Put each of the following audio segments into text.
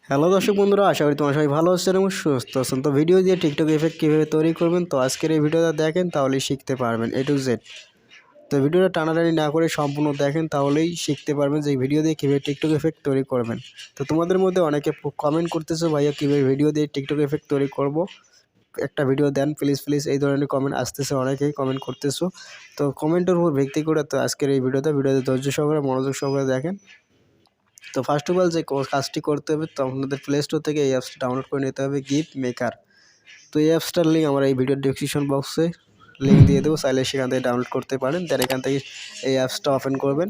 Hello দর্শক বন্ধুরা, আশা করি তোমরা সবাই ভালো আছেন এবং সুস্থ আছেন। তো ভিডিও দিয়ে টিকটক এফেক্ট কীভাবে তৈরি করবেন, তো আজকের এই ভিডিওটা দেখেন তাহলেই শিখতে পারবেন A to Z। তো ভিডিওটা টানাটানি না করে সম্পূর্ণ দেখেন তাহলেই শিখতে পারবেন যে ভিডিও দিয়ে কীভাবে টিকটক এফেক্ট তৈরি করবেন। তো তোমাদের মধ্যে অনেকে কমেন্ট করতেছো, ভাইয়া কীভাবে ভিডিও দিয়ে টিকটক এফেক্ট তৈরি করব, একটা ভিডিও দেন প্লিজ, এই ধরনের কমেন্ট আসতেছে, অনেকেই কমেন্ট করতেছো। তো কমেন্টের উপর ভিত্তি করে তো আজকের এই ভিডিওতে ধৈর্য সহকারে মনোযোগ সহকারে দেখেন। তো ফার্স্ট অফ অল যে কাজটি করতে হবে, তো আপনাদের প্লে স্টোর থেকে এই অ্যাপসটা ডাউনলোড করে নিতে হবে, গিফট মেকার। তো এই অ্যাপসটার লিঙ্ক আমরা এই ভিডিওর ডেসক্রিপশন বক্সে লিঙ্ক দিয়ে দেবো, চাইলে সেখান থেকে ডাউনলোড করতে পারেন। দেন এখান থেকে এই অ্যাপসটা ওপেন করবেন।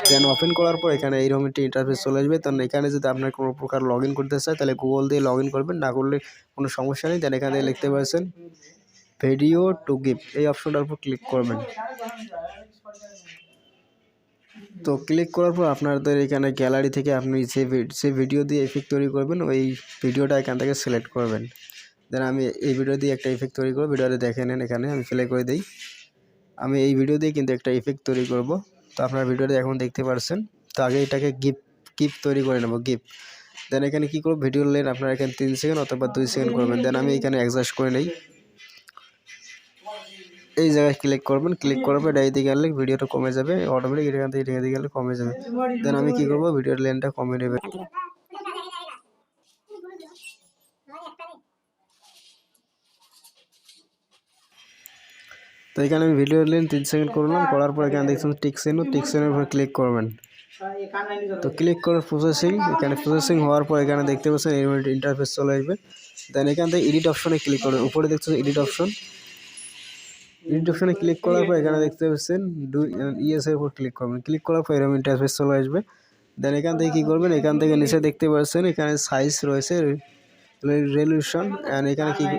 দেন ওপেন করার পর এখানে এইরকম একটি ইন্টারফেস চলে আসবে। তখন এখানে যদি আপনার কোনো প্রকার লগ ইন করতে চায় তাহলে গুগল দিয়ে লগ ইন করবেন, না করলে কোনো সমস্যা নেই। দেন এখানে লিখতে পারছেন ভিডিও টু গিফট, এই অপশনটার উপর ক্লিক করবেন। তো ক্লিক করার পর আপনাদের এখানে গ্যালারি থেকে আপনি যে ভিডিও দিয়ে এফেক্ট তৈরি করবেন ওই ভিডিওটা এখান থেকে সিলেক্ট করবেন। দেন আমি এই ভিডিও দিয়ে একটা এফেক্ট তৈরি করব, ভিডিওতে দেখে নেন। এখানে আমি প্লে করে দিই। আমি এই ভিডিও দিয়ে কিন্তু একটা এফেক্ট তৈরি করব। তো আপনার ভিডিওটা এখন দেখতে পাচ্ছেন। তো আগে এটাকে গিফট তৈরি করে নেব, গিফট। দেন এখানে কী করব, ভিডিওর লেন আপনার এখানে 3 সেকেন্ড অথবা 2 সেকেন্ড করবেন। দেন আমি এখানে অ্যাডজাস্ট করে নেই, এই জায়গায় ক্লিক করবেন। ক্লিক করার পর ডাইতে গেলে ভিডিওটা কমে যাবে অটোমেটিক, এখান থেকে রেখে দিয়ে গেলে কমে যাবে। দেন আমি কি করব, ভিডিওর লেনটা কমে নেবে। তো এখানে আমি ভিডিওর লেন 3 সেকেন্ড করলাম, করার পর এখানে দেখছেন টিকসেনের উপর ক্লিক করবেন। তো ক্লিক করে প্রসেসিং, এখানে প্রসেসিং হওয়ার পর এখানে দেখতে পাচ্ছেন এই ইন্টারফেস চলে আসবে। দেন এখান থেকে এডিট অপশনে ক্লিক করবেন, উপরে দেখছেন এডিট অপশনে ক্লিক করার পর এখানে দেখতে পাচ্ছেন ইয়েস এর উপর ক্লিক করবেন। ক্লিক করার পর এরকম ইন্টারফেস চলে আসবে। দেন এখান থেকে কী করবেন, এখান থেকে নিচে দেখতে পাচ্ছেন এখানে সাইজ রয়েছে, রেজলিউশন, অ্যান্ড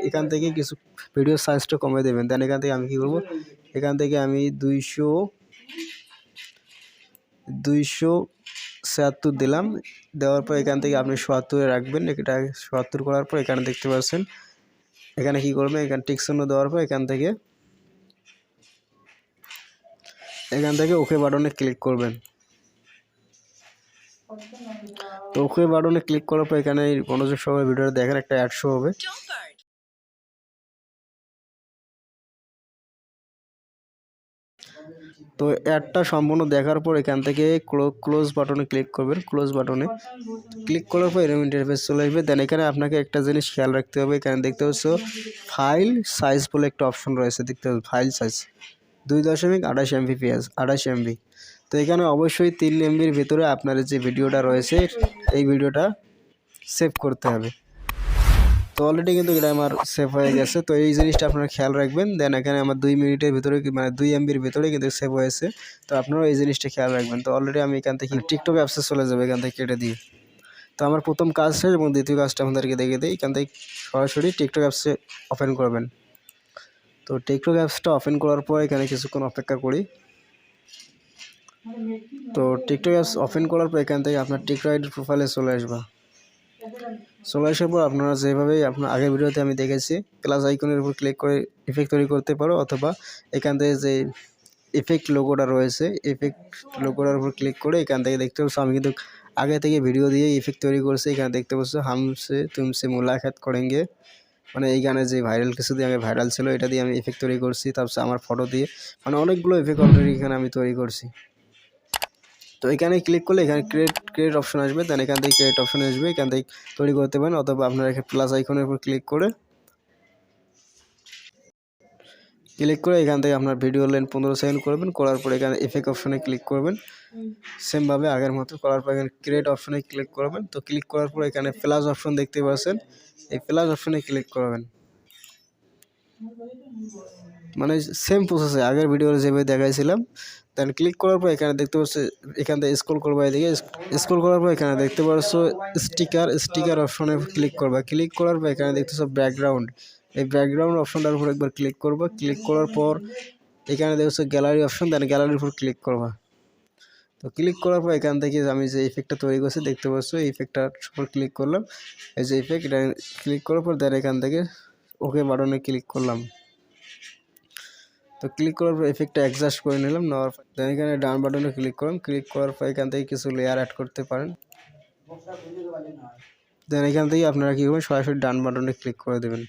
এখান থেকে কিছু ভিডিও সাইজটা কমে দেবেন। দেন এখান থেকে আমি কী করব, এখান থেকে আমি 276 দিলাম। দেওয়ার পর এখান থেকে আপনি 77 রাখবেন। এটা 77 করার পর এখানে দেখতে পাচ্ছেন এখানে কী করবেন, এখানে টিকচিহ্ন দেওয়ার পর এখান থেকে ওকে বাটনে ক্লিক করবেন। তো ওকে বাটনে ক্লিক করার পর এখানে মনোযোগ সহকারে ভিডিওটা দেখেন, একটা অ্যাড শো হবে। তো অ্যাডটা সম্পূর্ণ দেখার পর এখান থেকে ক্লোজ বাটনে ক্লিক করবেন। ক্লোজ বাটনে ক্লিক করার পর এরকম ইন্টারফেস চলে আসবে। দেন এখানে আপনাকে একটা জিনিস খেয়াল রাখতে হবে, এখানে দেখতে পাচ্ছ ফাইল সাইজ বলে একটা অপশন রয়েছে, দেখতে পাচ্ছ ফাইল সাইজ 2.28 MB, 28 MB। তো এখানে অবশ্যই 3 MBর ভিতরে আপনার যে ভিডিওটা রয়েছে এই ভিডিওটা সেভ করতে হবে। তো অলরেডি কিন্তু এটা আমার সেভ হয়ে গেছে। তো এই জিনিসটা আপনারা খেয়াল রাখবেন। দেন এখানে আমার 2 মিনিটের ভিতরে মানে 2 MBর ভিতরে কিন্তু সেভ হয়েছে। তো আপনারাও এই জিনিসটা খেয়াল রাখবেন। তো অলরেডি আমি এখান থেকে টিকটক অ্যাপসে চলে যাবে, এখান থেকে কেটে দিয়ে। তো আমার প্রথম কাজ শেষ এবং দ্বিতীয় কাজটা আপনাদেরকে দেখে দিই। এখান থেকে সরাসরি টিকটক অ্যাপসে ওপেন করবেন। তো টিকটক অ্যাপসটা ওপেন করার পর এখানে কিছুক্ষণ অপেক্ষা করি। তো টিকটক অ্যাপস ওপেন করার পর এখান থেকে আপনার টিকটক আইডির প্রোফাইলে চলে আসার পর আপনারা যেভাবে আপনার আগের ভিডিওতে আমি দেখেছি প্লাস আইকনের উপর ক্লিক করে ইফেক্ট তৈরি করতে পারো, অথবা এখান থেকে যে ইফেক্ট লোগোটা রয়েছে ইফেক্ট লোগোটার উপর ক্লিক করে এখান থেকে দেখতে পাচ্ছ আমি কিন্তু আগে থেকে ভিডিও দিয়ে ইফেক্ট তৈরি করছি। এখানে দেখতে পাচ্ছ হামসে তুমসে মুলাকাত করেঙ্গে, মানে এই গানে যে কিছুদিন আগে ভাইরাল ছিল, এটা দিয়ে আমি ইফেক্ট তৈরি করছি। তারপর আমার ফটো দিয়ে, মানে অনেকগুলো ইফেক্ট অলরেডি এখানে আমি তৈরি করছি। তো এখানে ক্লিক করলে এখানে ক্রিয়েট অপশন আসবে। দেন এখান থেকে ক্রিয়েট অপশন আসবে, এখান থেকে তৈরি করতে পারেন, অথবা আপনারা এখানে প্লাস আইকনের উপর ক্লিক করে এখান থেকে আপনার ভিডিও লেন্থ 15 সেকেন্ড করবেন। করার পর এখানে এফেক্ট অপশনে ক্লিক করবেন, সেমভাবে আগের মতো করার পর এখানে ক্রিয়েট অপশনে ক্লিক করবেন। তো ক্লিক করার পর এখানে প্লাস অপশন দেখতে পাচ্ছেন, এই প্লাস অপশনে ক্লিক করবেন। মানে সেম প্রসেসে আগের ভিডিওতে যেভাবে দেখাইছিলাম। দেন ক্লিক করার পর এখানে দেখতে পাচ্ছ, এখান থেকে স্ক্রল করবা, এদিকে স্ক্রল করার পর এখানে দেখতে পাচ্ছ স্টিকার অপশনে ক্লিক করবা। ক্লিক করার পর এখানে দেখতেছ ব্যাকগ্রাউন্ড, এই ব্যাকগ্রাউন্ড অপশনটার উপর একবার ক্লিক করবা। ক্লিক করার পর এখানে দেখছো গ্যালারি অপশন, দেন গ্যালারির উপর ক্লিক করবা। তো ক্লিক করার পর এখান থেকে আমি যে ইফেক্টটা তৈরি করছি দেখতে পাচ্ছ, এই ইফেক্টটার উপর ক্লিক করলাম। এই যে ইফেক্ট, এটা ক্লিক করার পর দেন এখান থেকে ওকে বাটনে ক্লিক করলাম। তো ক্লিক করার পর ইফেক্টটা অ্যাডজাস্ট করে নিলাম, নেওয়ার পর এখানে ডান বাটনে ক্লিক করলাম। ক্লিক করার পর এখান থেকে কিছু লেয়ার অ্যাড করতে পারেন। দেন এখান থেকে আপনারা কী করবেন, সরাসরি ডান বাটনে ক্লিক করে দেবেন।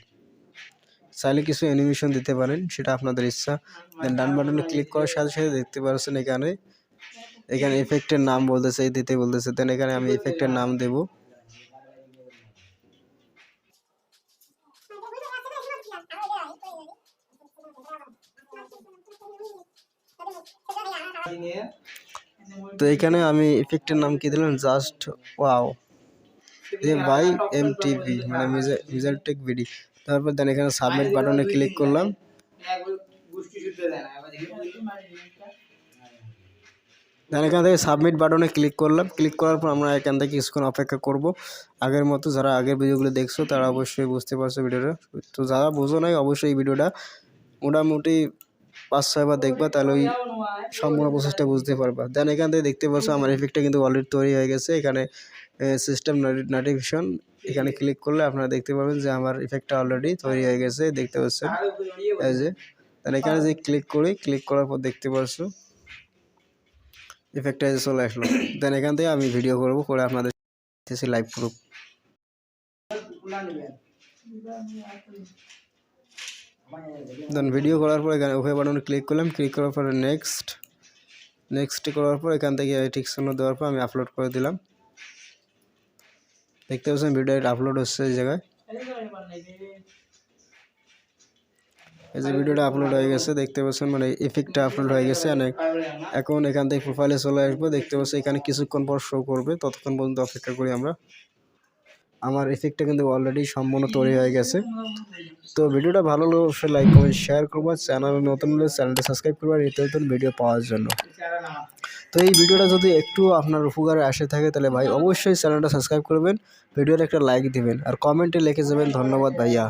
চাইলে কিছু অ্যানিমেশন দিতে পারেন, সেটা আপনাদের ইচ্ছা। দেন ডান বাটনে ক্লিক করার সাথে সাথে দেখতে পাচ্ছেন এখানে ইফেক্টের নাম বলতেছে, দিতে বলতেছে। দেন এখানে আমি ইফেক্টের নাম দেব। তো এখানে আমি ইফেক্টের নাম কি দিলাম, জাস্ট ওয়াও বাই এমটিভি, মানে মিজার টেক ভিডি। তারপর দেন এখানে সাবমিট বাটনে ক্লিক করলাম। দেন এখান থেকে সাবমিট বাটনে ক্লিক করলাম। ক্লিক করার পর আমরা এখান থেকে কিছুক্ষণ অপেক্ষা করব। আগের মতো যারা আগের ভিডিওগুলো দেখছো তারা অবশ্যই বুঝতে পারছো ভিডিওটা। তো যারা বোঝো নাই অবশ্যই এই ভিডিওটা মোটামুটি 5-6 বার দেখবা, তাহলে ওই সম্পূর্ণ প্রসেসটা বুঝতে পারবা। দেন এখান থেকে দেখতে পাচ্ছ আমার ইফেক্টটা কিন্তু অলরেডি তৈরি হয়ে গেছে। এখানে সিস্টেম নোটিফিকেশন, এখানে ক্লিক করলে আপনারা দেখতে পাবেন যে আমার ইফেক্টটা অলরেডি তৈরি হয়ে গেছে, দেখতে পাচ্ছেন এই যে। দেন এখানে যে ক্লিক করি, ক্লিক করার পর দেখতে পাচ্ছ ইফেক্টটা চলে আসলো। দেন এখান থেকে আমি ভিডিও করব, করে আপনাদের লাইভ প্রুফ। দেন ভিডিও করার পর এখানে ওকে বাটনে ক্লিক করলাম। ক্লিক করার পরে নেক্সট করার পর এখান থেকে ঠিক চিহ্ন দেওয়ার পর আমি আপলোড করে দিলাম। দেখতে পাচ্ছেন ভিডিওটা আপলোড হচ্ছে এই জায়গায়। এই যে ভিডিওটা আপলোড হয়ে গেছে, দেখতে পাচ্ছেন মানে ইফেক্টটা আপলোড হয়ে গেছে। এখন এখান থেকে প্রোফাইলে চলে আসবো, দেখতে পাচ্ছি এখানে কিছুক্ষণ পর শো করবে, ততক্ষণ পর্যন্ত অপেক্ষা করি আমরা। আমার ইফেক্টটা কিন্তু অলরেডি সম্পূর্ণ তৈরি হয়ে গেছে। তো ভিডিওটা ভালো লাগলে অবশ্যই লাইক কমেন্ট শেয়ার করবো। চ্যানেল নতুন হলে চ্যানেলটা সাবস্ক্রাইব করবো নিত্য নতুন ভিডিও পাওয়ার জন্য। তো এই ভিডিওটা যদি একটু আপনার উপকারে আসে থাকে তাহলে ভাই অবশ্যই চ্যানেলটা সাবস্ক্রাইব করবেন, ভিডিওটা একটা লাইক দিবেন আর কমেন্টে লিখে যাবেন ধন্যবাদ ভাইয়া।